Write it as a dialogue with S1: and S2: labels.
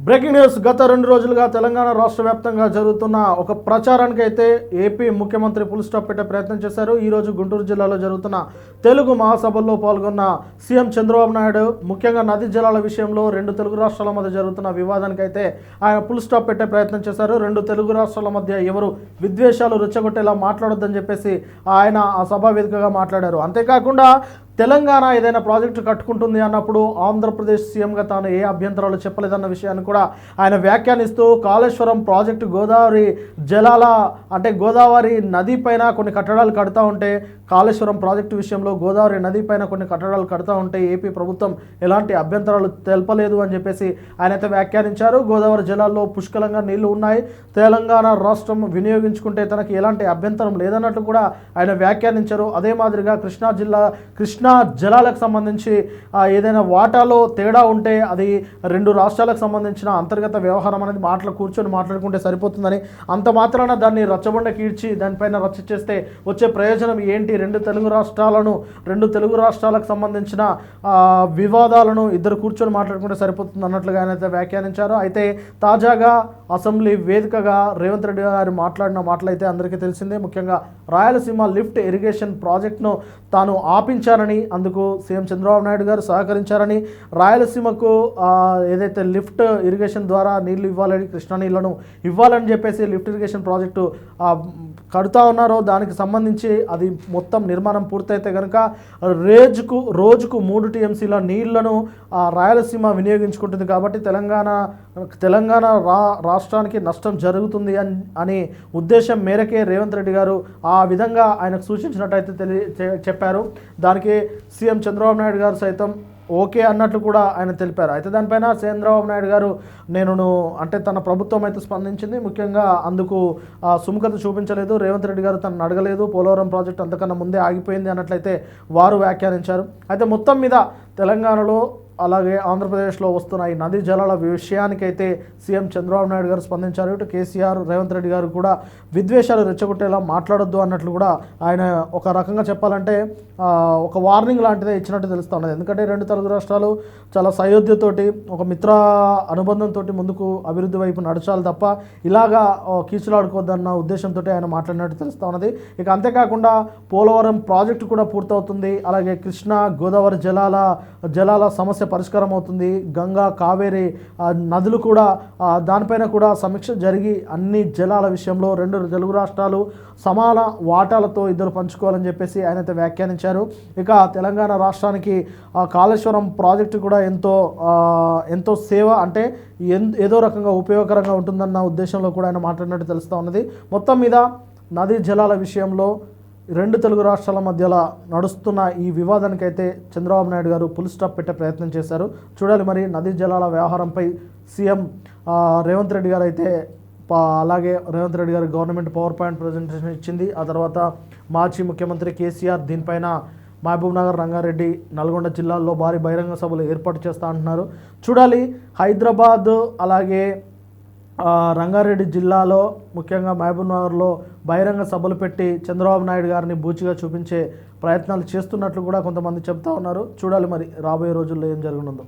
S1: Breaking news. గత 2 రోజులుగా తెలంగాణ రాష్ట్ర వ్యాప్తంగా జరుగుతున్న ఒక ప్రచారానికి అయితే ఏపీ ముఖ్యమంత్రి ఫుల్ స్టాప్ పెట్టే ప్రయత్నం చేశారు. ఈరోజు గుంటూరు జిల్లాలో జరుగుతున్న తెలుగు మహాసభల్లో పాల్గొన్న సీఎం చంద్రబాబు నాయుడు ముఖ్యంగా నదీ జలాల విషయంలో 2 తెలుగు రాష్ట్రాల మధ్య జరుగుతున్న వివాదానికి అయితే ఆయన ఫుల్ స్టాప్ పెట్టే ప్రయత్నం చేశారు. 2 తెలుగు రాష్ట్రాల మధ్య ఎవరు విద్వేషాలు రెచ్చగొట్టేలా మాట్లాడొద్దని చెప్పేసి ఆయన ఆ సభా వేదికగా మాట్లాడారు. అంతేకాకుండా తెలంగాణ ఏదైనా ప్రాజెక్టు కట్టుకుంటుంది అన్నప్పుడు ఆంధ్రప్రదేశ్ సీఎంగా తాను ఏ అభ్యంతరాలు చెప్పలేదన్న విషయాన్ని కూడా ఆయన వ్యాఖ్యానిస్తూ కాళేశ్వరం ప్రాజెక్టు గోదావరి జలాల అంటే గోదావరి నది పైన కొన్ని కట్టడాలు కడతా ఉంటే కాళేశ్వరం ప్రాజెక్టు విషయంలో గోదావరి నది పైన కొన్ని కట్టడాలు కడతా ఉంటే ఏపీ ప్రభుత్వం ఎలాంటి అభ్యంతరాలు తెలపలేదు అని చెప్పేసి ఆయన అయితే వ్యాఖ్యానించారు. గోదావరి జలాల్లో పుష్కలంగా నీళ్లు ఉన్నాయి, తెలంగాణ రాష్ట్రం వినియోగించుకుంటే తనకి ఎలాంటి అభ్యంతరం లేదన్నట్టు కూడా ఆయన వ్యాఖ్యానించారు. అదే మాదిరిగా కృష్ణా జలాలకు సంబంధించి ఏదైనా వాటాలో తేడా ఉంటే అది 2 రాష్ట్రాలకు సంబంధించిన అంతర్గత వ్యవహారం అనేది కూర్చొని మాట్లాడుకుంటే సరిపోతుందని, అంత మాత్రాన దాన్ని రచ్చబండ కీడ్చి దానిపైన రచ్చ చేస్తే వచ్చే ప్రయోజనం ఏంటి? 2 తెలుగు రాష్ట్రాలకు సంబంధించిన వివాదాలను ఇద్దరు కూర్చొని మాట్లాడుకుంటే సరిపోతుంది అన్నట్లుగా ఆయన అయితే వ్యాఖ్యానించారు. అయితే తాజాగా అసెంబ్లీ వేదికగా రేవంత్ రెడ్డి గారు మాట్లాడిన మాటలైతే అందరికీ తెలిసిందే. ముఖ్యంగా రాయలసీమ లిఫ్ట్ ఇరిగేషన్ ప్రాజెక్టును తాను ఆపించారని, అందుకు సీఎం చంద్రబాబు నాయుడు గారు సహకరించారని, రాయలసీమకు ఏదైతే లిఫ్ట్ ఇరిగేషన్ ద్వారా నీళ్లు ఇవ్వాలని, కృష్ణా నీళ్లను ఇవ్వాలని చెప్పేసి లిఫ్ట్ ఇరిగేషన్ ప్రాజెక్టు కడుతూ ఉన్నారో దానికి సంబంధించి అది మొత్తం నిర్మాణం పూర్తయితే కనుక రోజుకు 3 టీఎంసీల నీళ్లను రాయలసీమ వినియోగించుకుంటుంది. కాబట్టి తెలంగాణ రాష్ట్రానికి నష్టం జరుగుతుంది అని ఉద్దేశం మేరకే రేవంత్ రెడ్డి గారు ఆ విధంగా ఆయనకు సూచించినట్టయితే చెప్పారు. దానికి సీఎం చంద్రబాబు నాయుడు గారు సైతం ఓకే అన్నట్లు కూడా ఆయన తెలిపారు. అయితే దానిపైన చంద్రబాబు నాయుడు గారు అంటే తన ప్రభుత్వం అయితే స్పందించింది. ముఖ్యంగా అందుకు సుముఖత చూపించలేదు. రేవంత్ రెడ్డి గారు తనను అడగలేదు. పోలవరం ప్రాజెక్టు అంతకన్నా ముందే ఆగిపోయింది అన్నట్లయితే వారు వ్యాఖ్యానించారు. అయితే మొత్తం మీద తెలంగాణలో అలాగే ఆంధ్రప్రదేశ్లో వస్తున్న ఈ నదీ జలాల విషయానికైతే సీఎం చంద్రబాబు నాయుడు గారు స్పందించారు. ఇటు కేసీఆర్, రేవంత్ రెడ్డి గారు కూడా విద్వేషాలు రెచ్చగొట్టేలా మాట్లాడొద్దు అన్నట్లు కూడా ఆయన ఒక రకంగా చెప్పాలంటే ఒక వార్నింగ్ లాంటిదే ఇచ్చినట్టు తెలుస్తూ ఉన్నది. ఎందుకంటే 2 తెలుగు రాష్ట్రాలు చాలా సయోధ్యతోటి ఒక మిత్ర అనుబంధంతో ముందుకు అభివృద్ధి వైపు నడచాలి తప్ప ఇలాగా కీచులాడుకోవద్దన్న ఉద్దేశంతో ఆయన మాట్లాడినట్టు తెలుస్తూ ఉన్నది. ఇక అంతేకాకుండా పోలవరం ప్రాజెక్టు కూడా పూర్తవుతుంది. అలాగే కృష్ణా గోదావరి జలాల సమస్య పరిష్కారం అవుతుంది. గంగా, కావేరి నదులు కూడా దానిపైన కూడా సమీక్ష జరిగి అన్ని జలాల విషయంలో 2 తెలుగు రాష్ట్రాలు సమాన వాటాలతో ఇద్దరు పంచుకోవాలని చెప్పేసి ఆయన అయితే వ్యాఖ్యానించారు. ఇక తెలంగాణ రాష్ట్రానికి కాళేశ్వరం ప్రాజెక్టు కూడా ఎంతో సేవ అంటే ఏదో రకంగా ఉపయోగకరంగా ఉంటుందన్న ఉద్దేశంలో కూడా ఆయన మాట్లాడినట్టు తెలుస్తూ ఉన్నది. మొత్తం మీద నదీ జలాల విషయంలో 2 తెలుగు రాష్ట్రాల మధ్యలో నడుస్తున్న ఈ వివాదానికైతే చంద్రబాబు నాయుడు గారు ఫుల్ స్టాప్ పెట్టే ప్రయత్నం చేశారు. చూడాలి మరి నదీ జలాల వ్యవహారంపై సీఎం రేవంత్ రెడ్డి గారు అయితే అలాగే రేవంత్ రెడ్డి గారు గవర్నమెంట్ పవర్ పాయింట్ ప్రజెంటేషన్ ఇచ్చింది. ఆ తర్వాత మాజీ ముఖ్యమంత్రి కేసీఆర్ దీనిపైన మహబూబ్ నగర్, రంగారెడ్డి, నల్గొండ జిల్లాల్లో భారీ బహిరంగ సభలు ఏర్పాటు చేస్తూ అంటున్నారు. చూడాలి. హైదరాబాద్ అలాగే రంగారెడ్డి జిల్లాలో ముఖ్యంగా మహబూబ్ నగర్లో బహిరంగ సభలు పెట్టి చంద్రబాబు నాయుడు గారిని బూచిగా చూపించే ప్రయత్నాలు చేస్తున్నట్లు కూడా కొంతమంది చెప్తా ఉన్నారు. చూడాలి మరి రాబోయే రోజుల్లో ఏం జరగనుందో.